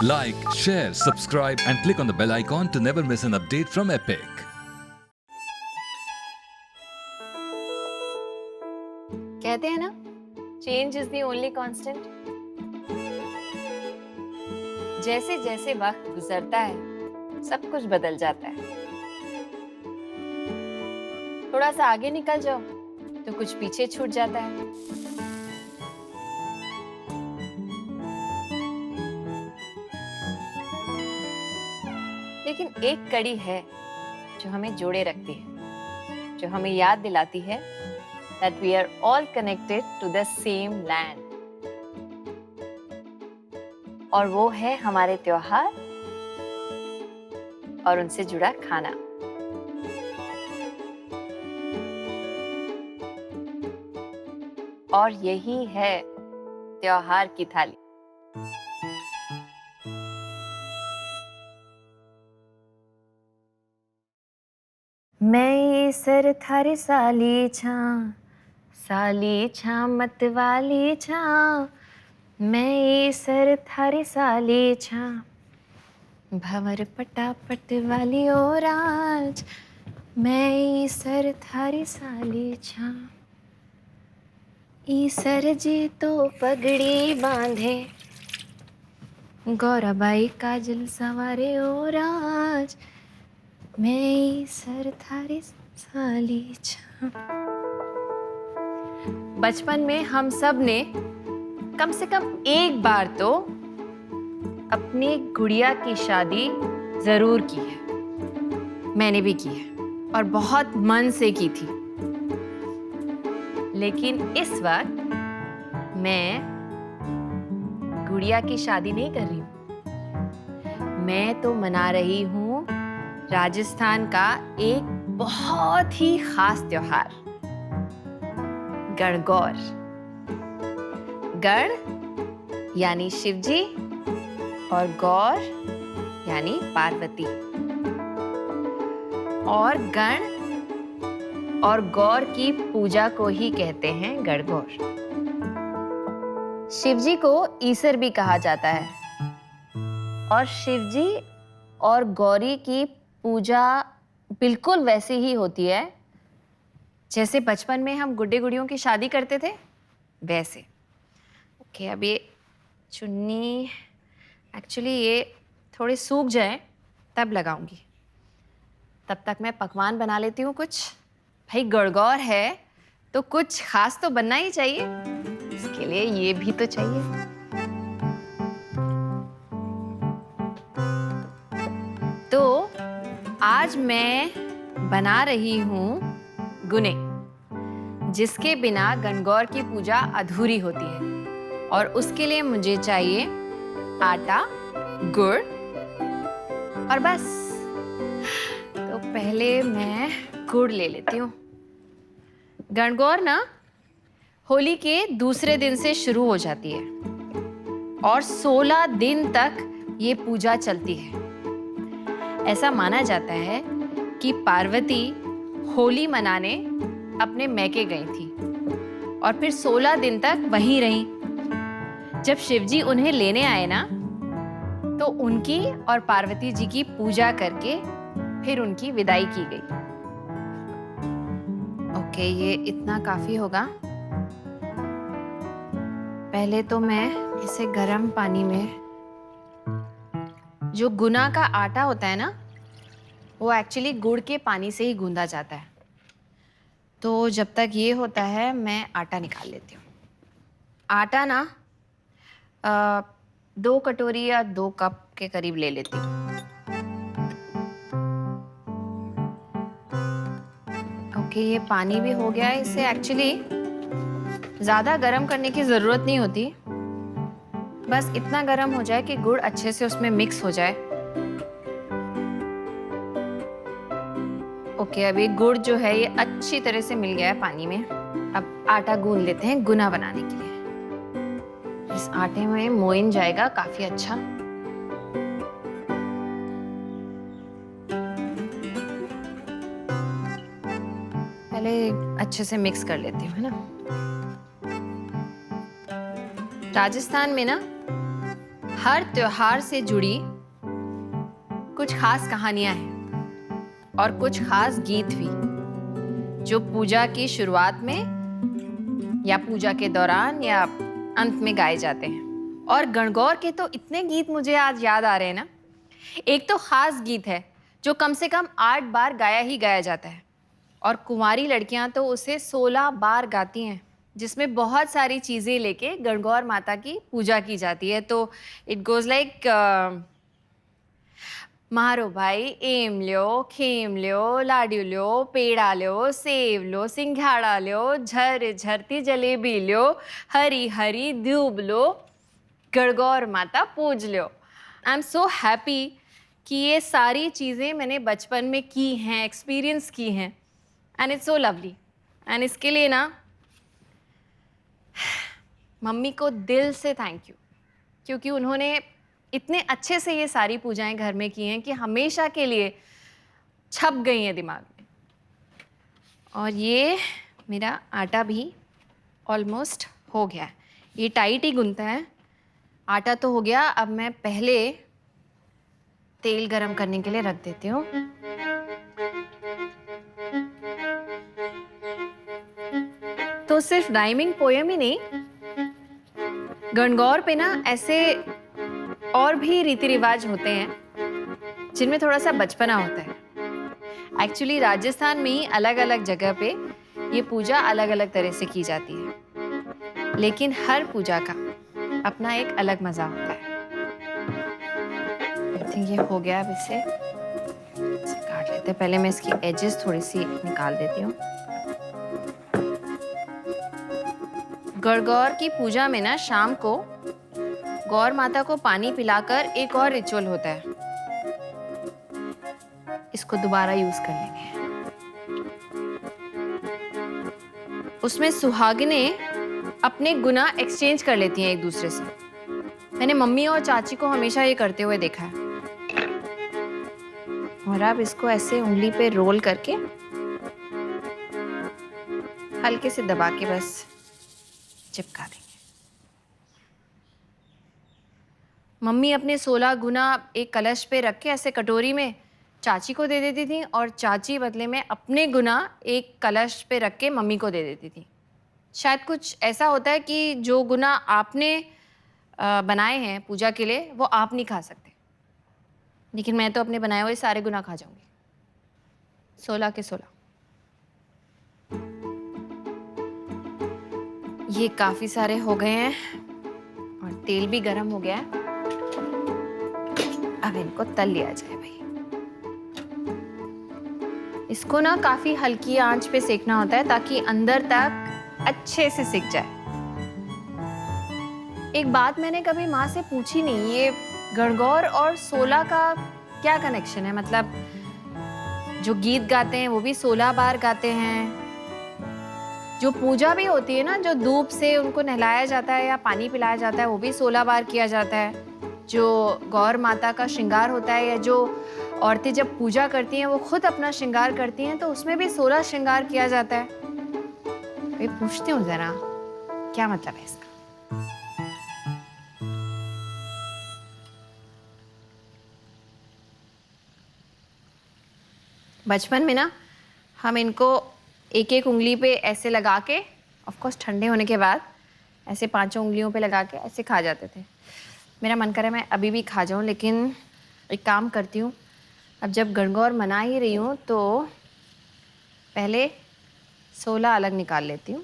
Like, share, subscribe, and click on the bell icon to never miss an update from Epic. कहते हैं ना, change is the only constant. जैसे जैसे वक्त गुजरता है सब कुछ बदल जाता है। थोड़ा सा आगे निकल जाओ तो कुछ पीछे छूट जाता है। लेकिन एक कड़ी है जो हमें जोड़े रखती है, जो हमें याद दिलाती है that we are all connected to the same land. और वो है हमारे त्योहार और उनसे जुड़ा खाना। और यही है त्योहार की थाली। मैं सर थारी साली छा मतवाली छा, मैं सर थारी साली छा, भंवर पटापट वाली और आज मैं सर थारी साली छा। ईसर जी तो पगड़ी बांधे, गौराबाई काजल सवारे और आज मैं सर थारी साली छा। बचपन में हम सब ने कम से कम एक बार तो अपनी गुड़िया की शादी जरूर की है। मैंने भी की है और बहुत मन से की थी। लेकिन इस वक्त मैं गुड़िया की शादी नहीं कर रही हूँ। मैं तो मना रही हूँ राजस्थान का एक बहुत ही खास त्योहार, गणगौर। गण यानी शिवजी और गौर यानी पार्वती। और गण और गौर की पूजा को ही कहते हैं गणगौर। शिवजी को ईसर भी कहा जाता है और शिवजी और गौरी की पूजा बिल्कुल वैसे ही होती है जैसे बचपन में हम गुड्डे गुड़ियों की शादी करते थे वैसे। ओके, अब ये चुन्नी एक्चुअली ये थोड़े सूख जाए तब लगाऊंगी। तब तक मैं पकवान बना लेती हूँ कुछ। भाई गणगौर है तो कुछ खास तो बनना ही चाहिए। इसके लिए ये भी तो चाहिए। तो आज मैं बना रही हूँ गुने, जिसके बिना गणगौर की पूजा अधूरी होती है। और उसके लिए मुझे चाहिए आटा, गुड़ और बस। तो पहले मैं गुड़ ले लेती हूँ। गणगौर ना होली के दूसरे दिन से शुरू हो जाती है और 16 दिन तक ये पूजा चलती है। ऐसा माना जाता है कि पार्वती होली मनाने अपने मैके गई थी और फिर 16 दिन तक वहीं रहीं। जब शिवजी उन्हें लेने आए ना, तो उनकी और पार्वती जी की पूजा करके फिर उनकी विदाई की गई। ओके, ये इतना काफी होगा। पहले तो मैं इसे गर्म पानी में, जो गुना का आटा होता है ना, वो एक्चुअली गुड़ के पानी से ही गूंदा जाता है। तो जब तक ये होता है मैं आटा निकाल लेती हूँ। आटा ना 2 कटोरी या 2 कप के करीब ले लेती हूँ। ओके, ये पानी भी हो गया है। इसे एक्चुअली ज़्यादा गर्म करने की ज़रूरत नहीं होती। बस इतना गर्म हो जाए कि गुड़ अच्छे से उसमें मिक्स हो जाए। ओके, अभी गुड़ जो है ये अच्छी तरह से मिल गया है पानी में। अब आटा गूंद लेते हैं गुना बनाने के लिए। इस आटे में मोइन जाएगा काफी अच्छा। पहले अच्छे से मिक्स कर लेती हूँ, है ना। राजस्थान में ना हर त्योहार से जुड़ी कुछ खास कहानियां हैं और कुछ खास गीत भी, जो पूजा की शुरुआत में या पूजा के दौरान या अंत में गाए जाते हैं। और गणगौर के तो इतने गीत मुझे आज याद आ रहे हैं ना। एक तो खास गीत है जो कम से कम 8 बार गाया ही गाया जाता है, और कुंवारी लड़कियां तो उसे 16 बार गाती हैं, जिसमें बहुत सारी चीज़ें लेके गणगौर माता की पूजा की जाती है। तो इट गोज लाइक मारो भाई एम ल्यो, खेम ल्यो, लाड्यू ल्यो, पेड़ा ल्यो, सेव लो, सिंघाड़ा ल्यो, झर झरती जलेबी ल्यो, हरी हरी दूब लो, गणगौर माता पूज लो। आई एम सो हैप्पी कि ये सारी चीज़ें मैंने बचपन में की हैं, एक्सपीरियंस की हैं, and it's so lovely. And इसके लिए ना मम्मी को दिल से थैंक यू, क्योंकि उन्होंने इतने अच्छे से ये सारी पूजाएं घर में की हैं कि हमेशा के लिए छप गई हैं दिमाग में। और ये मेरा आटा भी ऑलमोस्ट हो गया है। ये टाइट ही गूंथता है। आटा तो हो गया, अब मैं पहले तेल गरम करने के लिए रख देती हूँ। तो सिर्फ राइमिंग पोयम ही नहीं, गणगौर पे ना ऐसे और भी रीति रिवाज होते हैं जिनमें थोड़ा सा बचपना होता है। एक्चुअली राजस्थान में ही अलग अलग जगह पे ये पूजा अलग अलग तरह से की जाती है, लेकिन हर पूजा का अपना एक अलग मजा होता है। आई थिंक ये हो गया। अब इसे काट लेते हैं। पहले मैं इसकी एजेस थोड़ी सी निकाल देती हूँ। गणगौर की पूजा में ना शाम को गौर माता को पानी पिलाकर एक और रिचुअल होता है। इसको दोबारा यूज कर लेंगे। उसमें सुहागिने अपने गुना एक्सचेंज कर लेती हैं एक दूसरे से। मैंने मम्मी और चाची को हमेशा ये करते हुए देखा है। और अब इसको ऐसे उंगली पे रोल करके हल्के से दबा के बस चिपका देंगे। मम्मी अपने 16 गुना एक कलश पे रख के ऐसे कटोरी में चाची को दे देती थी, और चाची बदले में अपने गुना एक कलश पे रख के मम्मी को दे देती थी। शायद कुछ ऐसा होता है कि जो गुना आपने बनाए हैं पूजा के लिए वो आप नहीं खा सकते, लेकिन मैं तो अपने बनाए हुए सारे गुना खा जाऊंगी, 16 के 16। ये काफी सारे हो गए हैं और तेल भी गरम हो गया है। अब इनको तल लिया जाए भाई। इसको ना काफी हल्की आंच पे सेकना होता है ताकि अंदर तक अच्छे से सिक जाए। एक बात मैंने कभी माँ से पूछी नहीं, ये गणगौर और 16 का क्या कनेक्शन है? मतलब जो गीत गाते हैं वो भी 16 बार गाते हैं। जो पूजा भी होती है ना, जो धूप से उनको नहलाया जाता है या पानी पिलाया जाता है, वो भी 16 बार किया जाता है। जो गौर माता का श्रृंगार होता है, या जो औरतें जब पूजा करती हैं वो खुद अपना श्रृंगार करती हैं, तो उसमें भी 16 श्रृंगार किया जाता है। मैं पूछती हूँ जरा, क्या मतलब है इसका? बचपन में ना हम इनको एक एक उंगली पे ऐसे लगा के, ऑफ कोर्स ठंडे होने के बाद ऐसे 5 उंगलियों पे लगा के ऐसे खा जाते थे। मेरा मन करे मैं अभी भी खा जाऊं, लेकिन एक काम करती हूँ, अब जब गणगौर मना ही रही हूँ तो पहले 16 अलग निकाल लेती हूँ।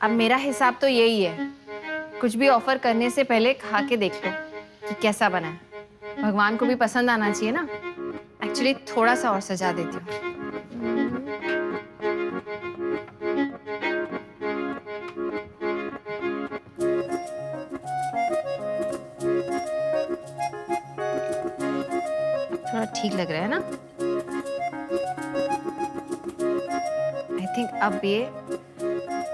अब मेरा हिसाब तो यही है, कुछ भी ऑफर करने से पहले खा के देख लो कि कैसा बना है। भगवान को भी पसंद आना चाहिए ना। एक्चुअली थोड़ा सा और सजा देती हूँ। थोड़ा ठीक लग रहा है ना? आई थिंक अब ये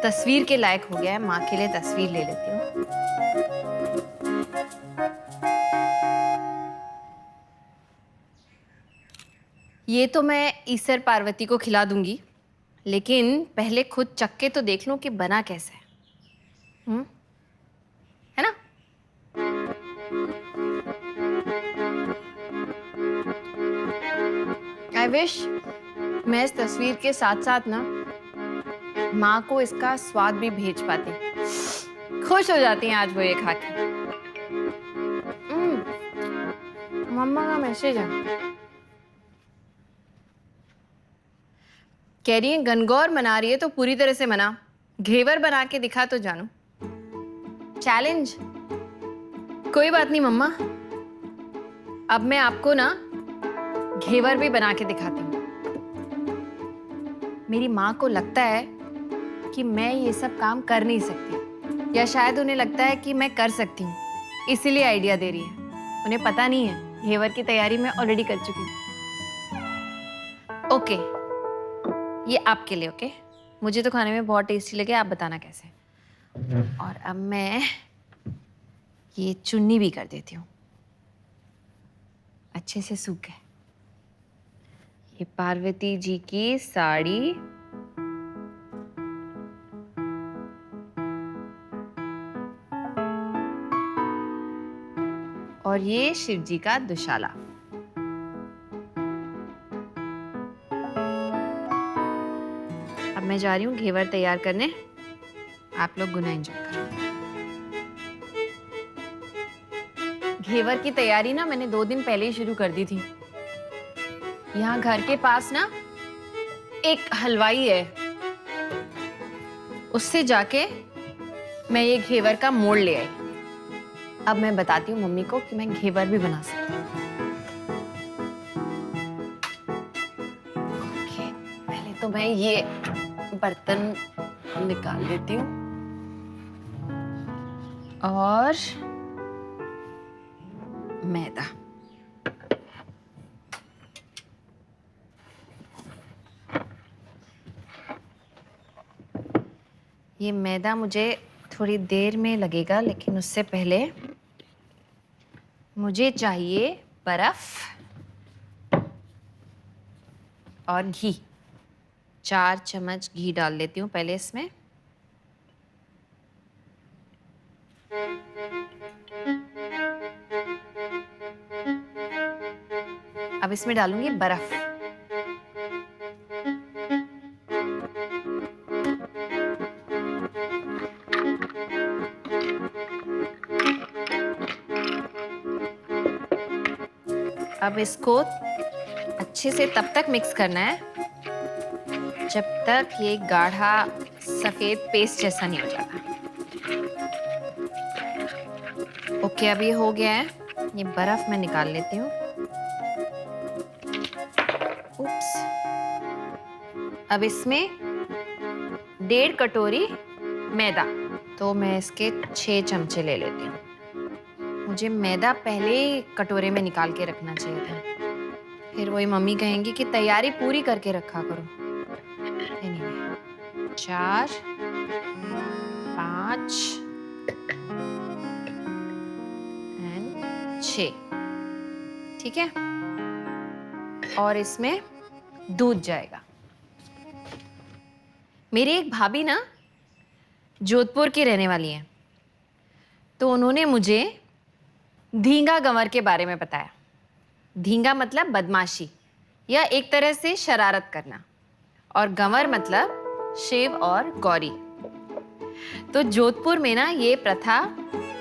तस्वीर के लायक हो गया है। माँ के लिए तस्वीर ले लेती हूँ। ये तो मैं ईसर पार्वती को खिला दूंगी, लेकिन पहले खुद चख के तो देख लूं कि बना कैसे है। आई विश मैं इस तस्वीर के साथ साथ ना माँ को इसका स्वाद भी भेज पाती। खुश हो जाती हैं आज वो ये खा के। मम्मा का मैसेज है, कह रही है गनगौर मना रही है तो पूरी तरह से मना, घेवर बना के दिखा तो जानू। चैलेंज। कोई बात नहीं मम्मा, अब मैं आपको ना घेवर भी बना के दिखाती हूँ। मेरी माँ को लगता है कि मैं ये सब काम कर नहीं सकती, या शायद उन्हें लगता है कि मैं कर सकती हूँ, इसीलिए आइडिया दे रही है। उन्हें पता नहीं है घेवर की तैयारी मैं ऑलरेडी कर चुकी हूँ। ओके, ये आपके लिए। ओके, मुझे तो खाने में बहुत टेस्टी लगे, आप बताना कैसे। और अब मैं ये चुन्नी भी कर देती हूँ, अच्छे से सूख गए। ये पार्वती जी की साड़ी, और ये शिव जी का दुशाला। अब मैं जा रही हूँ घेवर तैयार करने, आप लोग गुना एंजॉय करो। घेवर की तैयारी ना मैंने 2 दिन पहले ही शुरू कर दी थी। यहाँ घर के पास ना एक हलवाई है, उससे जाके मैं ये घेवर का मोड़ ले आई। अब मैं बताती हूँ मम्मी को कि मैं घेवर भी बना सकती हूँ। ओके, पहले तो मैं ये बर्तन निकाल लेती हूँ और मैदा। ये मैदा मुझे थोड़ी देर में लगेगा, लेकिन उससे पहले मुझे चाहिए बर्फ और घी। 4 चम्मच घी डाल लेती हूँ पहले इसमें। अब इसमें डालूंगी बर्फ। अब इसको अच्छे से तब तक मिक्स करना है जब तक ये गाढ़ा सफेद पेस्ट जैसा नहीं हो जाता। ओके, अब ये हो गया है। ये बर्फ मैं निकाल लेती हूँ। उप्स। अब इसमें 1.5 कटोरी मैदा, तो मैं इसके 6 चमचे ले लेती हूँ। मुझे मैदा पहले ही कटोरे में निकाल के रखना चाहिए था, फिर वही मम्मी कहेंगी कि तैयारी पूरी करके रखा करो। anyway, 4, 5 और 6, ठीक है। और इसमें दूध जाएगा। मेरी एक भाभी ना जोधपुर की रहने वाली हैं, तो उन्होंने मुझे धींगा गंवर के बारे में बताया। धींगा मतलब बदमाशी या एक तरह से शरारत करना, और गंवर मतलब शिव और गौरी। तो जोधपुर में ना ये प्रथा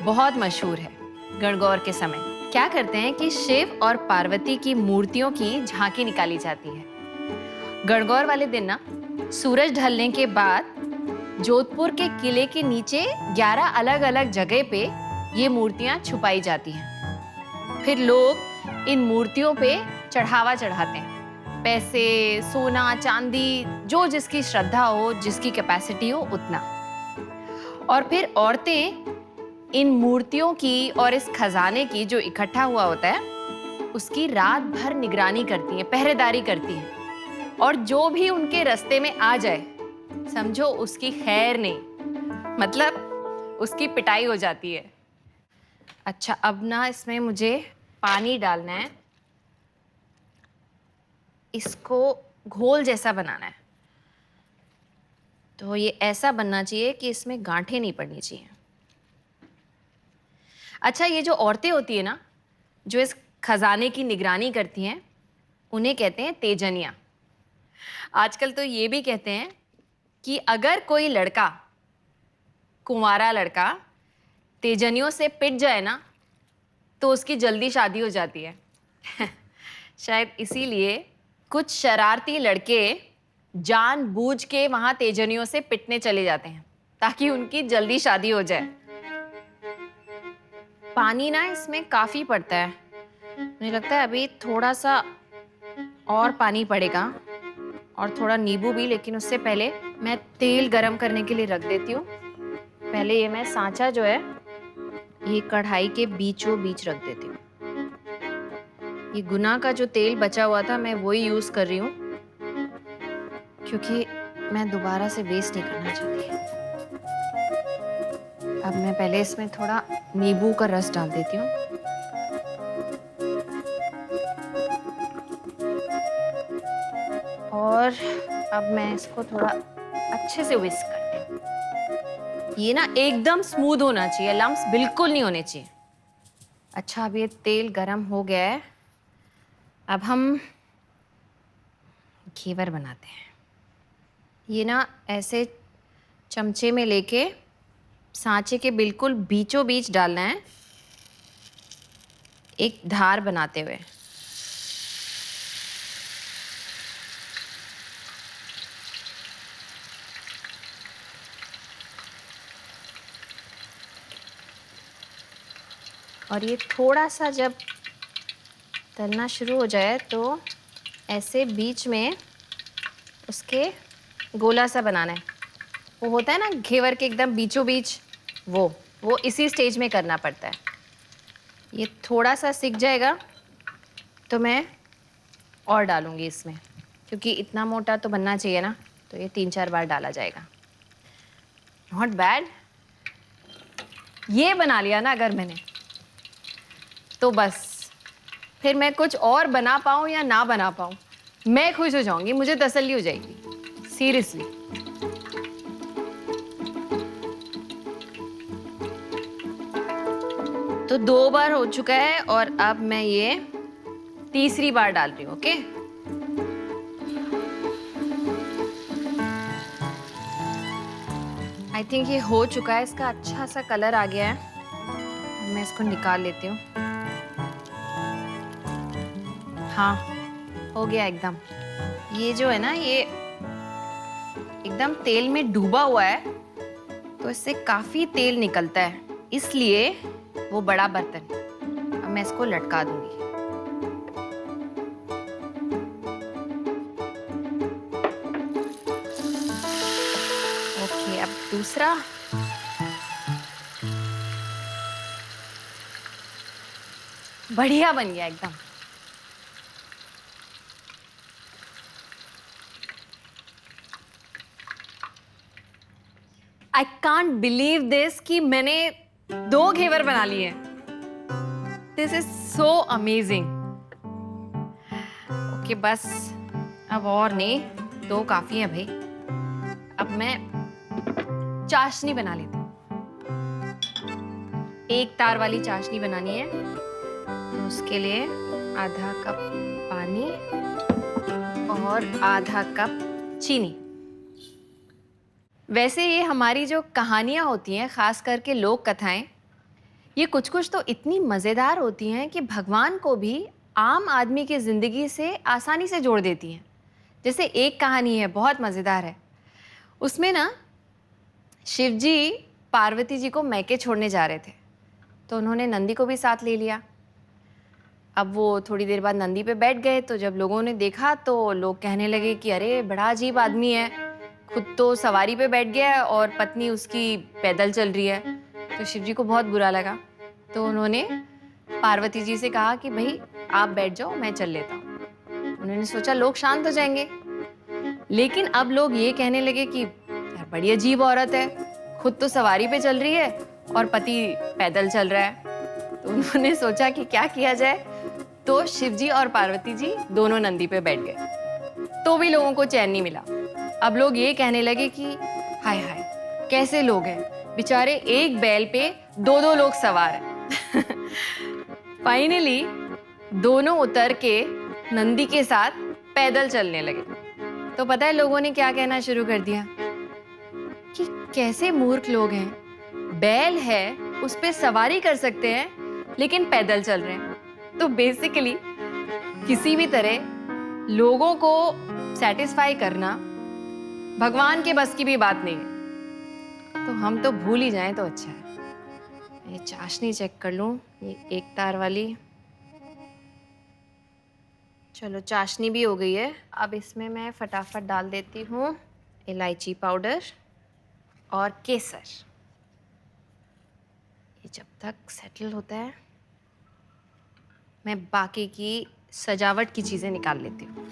बहुत मशहूर है। गणगौर के समय क्या करते हैं कि शिव और पार्वती की मूर्तियों की झांकी निकाली जाती है। गणगौर वाले दिन ना सूरज ढलने के बाद जोधपुर के किले के नीचे 11 अलग अलग जगह पे ये मूर्तियां छुपाई जाती हैं। फिर लोग इन मूर्तियों पे चढ़ावा चढ़ाते हैं, पैसे, सोना, चांदी, जो जिसकी श्रद्धा हो, जिसकी कैपेसिटी हो उतना। और फिर औरतें इन मूर्तियों की और इस खजाने की जो इकट्ठा हुआ होता है उसकी रात भर निगरानी करती हैं, पहरेदारी करती हैं, और जो भी उनके रास्ते में आ जाए समझो उसकी खैर नहीं, मतलब उसकी पिटाई हो जाती है। अच्छा, अब ना इसमें मुझे पानी डालना है, इसको घोल जैसा बनाना है। तो ये ऐसा बनना चाहिए कि इसमें गांठें नहीं पड़नी चाहिए। अच्छा, ये जो औरतें होती है ना जो इस खजाने की निगरानी करती हैं, उन्हें कहते हैं तेजनिया। आजकल तो ये भी कहते हैं कि अगर कोई लड़का, कुंवारा लड़का, तेजनियों से पिट जाए ना तो उसकी जल्दी शादी हो जाती है। शायद इसीलिए कुछ शरारती लड़के जानबूझ के वहां तेजनियों से पिटने चले जाते हैं ताकि उनकी जल्दी शादी हो जाए। पानी ना इसमें काफी पड़ता है, मुझे लगता है अभी थोड़ा सा और पानी पड़ेगा और थोड़ा नींबू भी, लेकिन उससे पहले मैं तेल गरम करने के लिए रख देती हूँ। पहले ये मैं सांचा जो है ये कढ़ाई के बीचों बीच रख देती हूँ। ये गुना का जो तेल बचा हुआ था मैं वही यूज कर रही हूँ क्योंकि मैं दोबारा से वेस्ट नहीं करना चाहती। अब मैं पहले इसमें थोड़ा नींबू का रस डाल देती हूँ। और अब मैं इसको थोड़ा अच्छे से विस्क करती हूँ। ये ना एकदम स्मूथ होना चाहिए, लम्प्स बिल्कुल नहीं होने चाहिए। अच्छा, अब ये तेल गरम हो गया है। अब हम घेवर बनाते हैं। ये ना ऐसे चमचे में लेके सांचे के बिल्कुल बीचों बीच डालना है, एक धार बनाते हुए। और ये थोड़ा सा जब तलना शुरू हो जाए तो ऐसे बीच में उसके गोला सा बनाना है। वो होता है ना घेवर के एकदम बीचों बीच, वो इसी स्टेज में करना पड़ता है। ये थोड़ा सा सिक जाएगा तो मैं और डालूंगी इसमें, क्योंकि इतना मोटा तो बनना चाहिए ना, तो ये 3-4 बार डाला जाएगा। Not bad. ये बना लिया ना अगर मैंने, तो बस फिर मैं कुछ और बना पाऊँ या ना बना पाऊँ, मैं खुश हो जाऊंगी, मुझे तसल्ली हो जाएगी। सीरियसली। तो 2 बार हो चुका है और अब मैं ये तीसरी बार डाल रही हूँ। ओके, आई थिंक ये हो चुका है, इसका अच्छा सा कलर आ गया है। मैं इसको निकाल लेती हूँ। हाँ, हो गया एकदम। ये जो है ना, ये एकदम तेल में डूबा हुआ है, तो इससे काफी तेल निकलता है, इसलिए वो बड़ा बर्तन। अब मैं इसको लटका दूंगी। ओके, अब दूसरा। बढ़िया बन गया एकदम। आई कांट बिलीव दिस कि मैंने 2 घेवर बना लिए। This is so amazing. Okay, बस अब और नहीं, 2 काफी है भाई। अब मैं चाशनी बना लेती हूँ। 1 तार वाली चाशनी बनानी है, तो उसके लिए आधा कप पानी और आधा कप चीनी। वैसे ये हमारी जो कहानियाँ होती हैं, ख़ास करके लोक कथाएं, ये कुछ कुछ तो इतनी मज़ेदार होती हैं कि भगवान को भी आम आदमी की ज़िंदगी से आसानी से जोड़ देती हैं। जैसे एक कहानी है, बहुत मज़ेदार है। उसमें ना शिव जी पार्वती जी को मैके छोड़ने जा रहे थे, तो उन्होंने नंदी को भी साथ ले लिया। अब वो थोड़ी देर बाद नंदी पे बैठ गए, तो जब लोगों ने देखा तो लोग कहने लगे कि अरे बड़ा अजीब आदमी है, खुद तो सवारी पे बैठ गया है और पत्नी उसकी पैदल चल रही है। तो शिव जी को बहुत बुरा लगा, तो उन्होंने पार्वती जी से कहा कि भाई आप बैठ जाओ, मैं चल लेता हूँ। उन्होंने सोचा लोग शांत हो जाएंगे, लेकिन अब लोग ये कहने लगे कि यार बड़ी अजीब औरत है, खुद तो सवारी पे चल रही है और पति पैदल चल रहा है। तो उन्होंने सोचा कि क्या किया जाए, तो शिव जी और पार्वती जी दोनों नंदी पे बैठ गए, तो भी लोगों को चैन नहीं मिला। अब लोग ये कहने लगे कि हाय हाय कैसे लोग हैं, बेचारे एक बैल पे 2-2 लोग सवार हैं। फाइनली दोनों उतर के नंदी के साथ पैदल चलने लगे। तो पता है लोगों ने क्या कहना शुरू कर दिया कि कैसे मूर्ख लोग हैं, बैल है उस पे सवारी कर सकते हैं लेकिन पैदल चल रहे हैं। तो बेसिकली किसी भी तरह लोगों को सेटिस्फाई करना भगवान के बस की भी बात नहीं है। तो हम तो भूल ही जाएं तो अच्छा है। ये चाशनी चेक कर लूं, ये एक तार वाली। चलो चाशनी भी हो गई है। अब इसमें मैं फटाफट डाल देती हूँ इलायची पाउडर और केसर। ये जब तक सेटल होता है मैं बाकी की सजावट की चीजें निकाल लेती हूँ।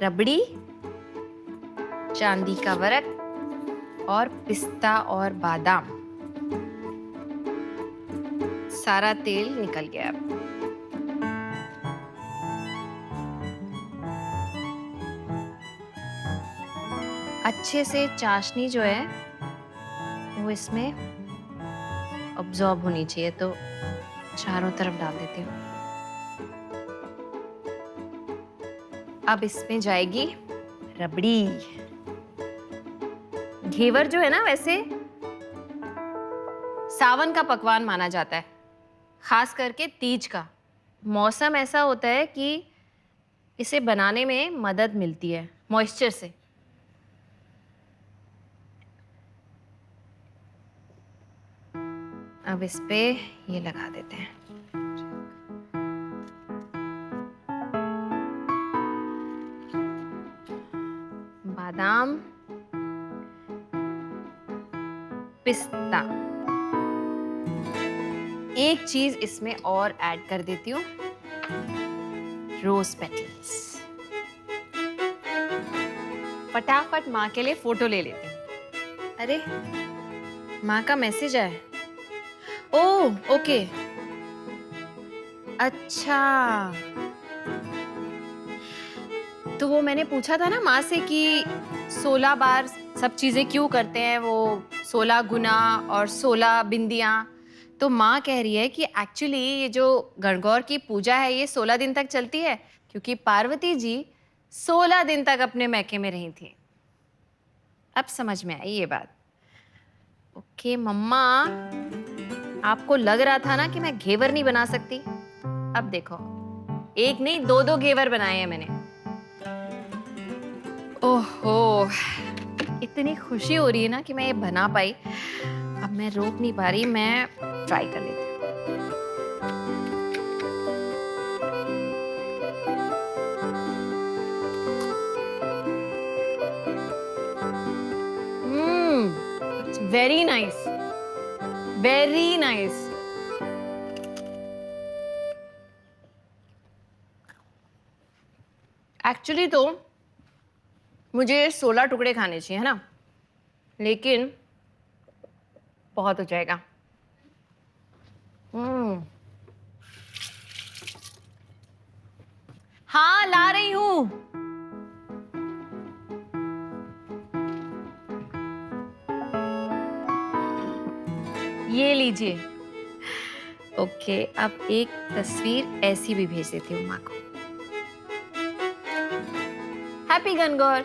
रबड़ी, चांदी का वरक और पिस्ता और बादाम। सारा तेल निकल गया अब। अच्छे से चाशनी जो है वो इसमें अब्जॉर्ब होनी चाहिए, तो चारों तरफ डाल देती हूँ। अब इसमें जाएगी रबड़ी। घेवर जो है ना वैसे सावन का पकवान माना जाता है, खास करके तीज का। मौसम ऐसा होता है कि इसे बनाने में मदद मिलती है मॉइस्चर से। अब इस पे ये लगा देते हैं। बादाम, पिस्ता। एक चीज इसमें और ऐड कर देती हूँ, रोज पेटल्स। फटाफट माँ के लिए फोटो ले लेती हूँ। अरे माँ का मैसेज आया। ओह ओके, अच्छा। तो वो मैंने पूछा था ना माँ से कि 16 बार सब चीजें क्यों करते हैं, वो 16 गुना और 16 बिंदियां। तो माँ कह रही है कि एक्चुअली ये जो गणगौर की पूजा है ये 16 दिन तक चलती है, क्योंकि पार्वती जी 16 दिन तक अपने मैके में रही थी। अब समझ में आई ये बात। ओके मम्मा, आपको लग रहा था ना कि मैं घेवर नहीं बना सकती। अब देखो, एक नहीं दो दो घेवर बनाए हैं मैंने। ओहो, इतनी खुशी हो रही है ना कि मैं ये बना पाई। अब मैं रोक नहीं पा रही, मैं ट्राई कर लेती हूँ। It's very nice, very nice. Actually तो मुझे 16 टुकड़े खाने चाहिए है ना, लेकिन बहुत हो जाएगा। हाँ ला रही हूं। ये लीजिए। ओके, अब एक तस्वीर ऐसी भी भेज देती हूँ माँ को। हैप्पी गणगौर।